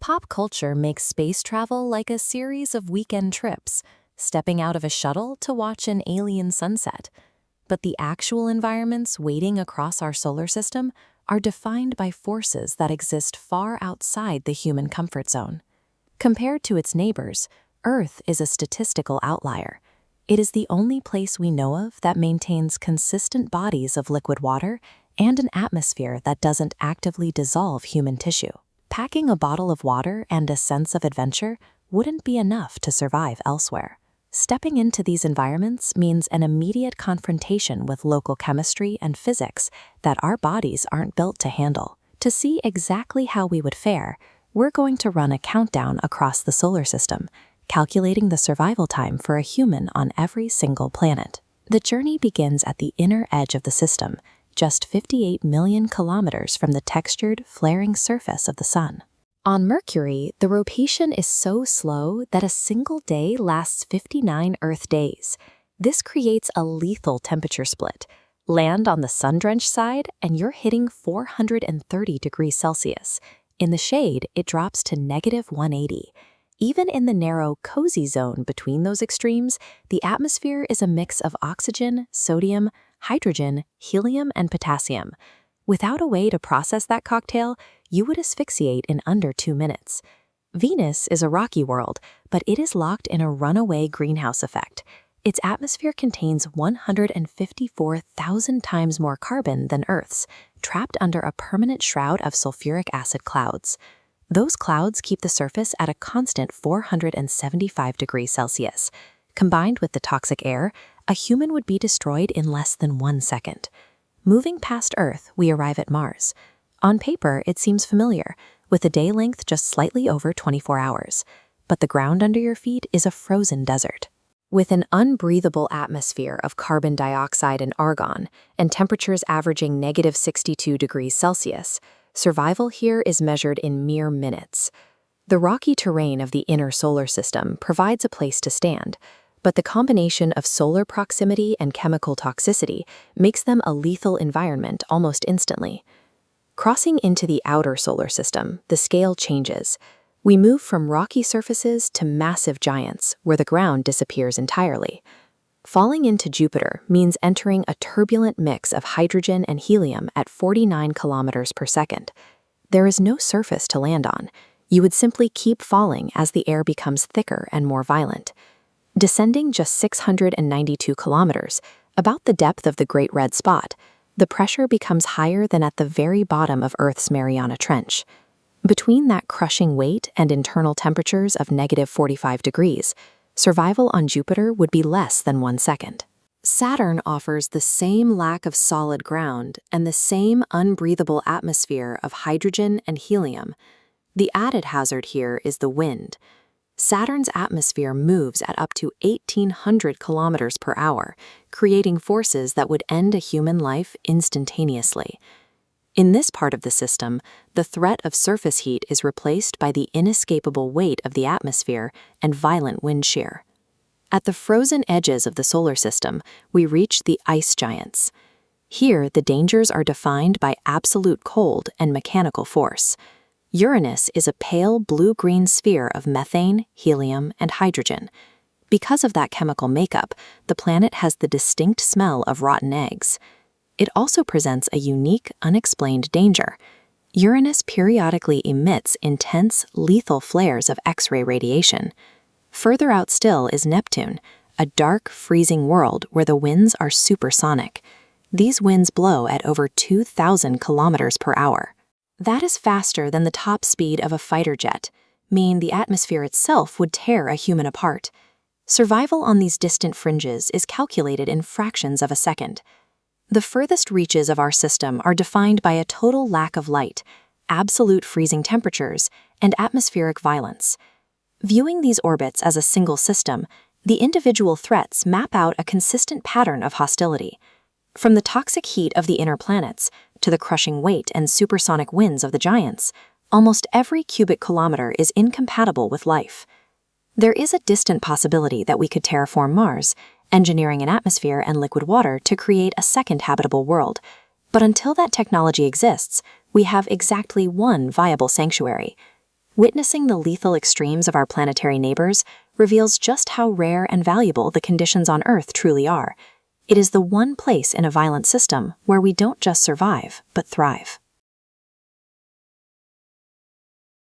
Pop culture makes space travel like a series of weekend trips, stepping out of a shuttle to watch an alien sunset. But the actual environments waiting across our solar system are defined by forces that exist far outside the human comfort zone. Compared to its neighbors, Earth is a statistical outlier. It is the only place we know of that maintains consistent bodies of liquid water and an atmosphere that doesn't actively dissolve human tissue. Packing a bottle of water and a sense of adventure wouldn't be enough to survive elsewhere. Stepping into these environments means an immediate confrontation with local chemistry and physics that our bodies aren't built to handle. To see exactly how we would fare, we're going to run a countdown across the solar system, calculating the survival time for a human on every single planet. The journey begins at the inner edge of the system, just 58 million kilometers from the textured, flaring surface of the Sun. On Mercury, the rotation is so slow that a single day lasts 59 Earth days. This creates a lethal temperature split. Land on the sun-drenched side, and you're hitting 430 degrees Celsius. In the shade, it drops to -180. Even in the narrow, cozy zone between those extremes, the atmosphere is a mix of oxygen, sodium, hydrogen, helium, and potassium. Without a way to process that cocktail, you would asphyxiate in under 2 minutes. Venus is a rocky world, but it is locked in a runaway greenhouse effect. Its atmosphere contains 154,000 times more carbon than Earth's, trapped under a permanent shroud of sulfuric acid clouds. Those clouds keep the surface at a constant 475 degrees Celsius. Combined with the toxic air, a human would be destroyed in less than 1 second. Moving past Earth, we arrive at Mars. On paper, it seems familiar, with a day length just slightly over 24 hours. But the ground under your feet is a frozen desert. With an unbreathable atmosphere of carbon dioxide and argon, and temperatures averaging -62 degrees Celsius, survival here is measured in mere minutes. The rocky terrain of the inner solar system provides a place to stand, but the combination of solar proximity and chemical toxicity makes them a lethal environment almost instantly. Crossing into the outer solar system, the scale changes. We move from rocky surfaces to massive giants, where the ground disappears entirely. Falling into Jupiter means entering a turbulent mix of hydrogen and helium at 49 kilometers per second. There is no surface to land on. You would simply keep falling as the air becomes thicker and more violent. Descending just 692 kilometers, about the depth of the Great Red Spot, the pressure becomes higher than at the very bottom of Earth's Mariana Trench. Between that crushing weight and internal temperatures of -45 degrees, survival on Jupiter would be less than 1 second. Saturn offers the same lack of solid ground and the same unbreathable atmosphere of hydrogen and helium. The added hazard here is the wind. Saturn's atmosphere moves at up to 1,800 kilometers per hour, creating forces that would end a human life instantaneously. In this part of the system, the threat of surface heat is replaced by the inescapable weight of the atmosphere and violent wind shear. At the frozen edges of the solar system, we reach the ice giants. Here, the dangers are defined by absolute cold and mechanical force. Uranus is a pale blue-green sphere of methane, helium, and hydrogen. Because of that chemical makeup, the planet has the distinct smell of rotten eggs. It also presents a unique, unexplained danger. Uranus periodically emits intense, lethal flares of X-ray radiation. Further out still is Neptune, a dark, freezing world where the winds are supersonic. These winds blow at over 2,000 kilometers per hour. That is faster than the top speed of a fighter jet, meaning the atmosphere itself would tear a human apart. Survival on these distant fringes is calculated in fractions of a second. The furthest reaches of our system are defined by a total lack of light, absolute freezing temperatures, and atmospheric violence. Viewing these orbits as a single system, the individual threats map out a consistent pattern of hostility. From the toxic heat of the inner planets to the crushing weight and supersonic winds of the giants, almost every cubic kilometer is incompatible with life. There is a distant possibility that we could terraform Mars, engineering an atmosphere and liquid water to create a second habitable world. But until that technology exists, we have exactly one viable sanctuary. Witnessing the lethal extremes of our planetary neighbors reveals just how rare and valuable the conditions on Earth truly are. It is the one place in a violent system where we don't just survive, but thrive.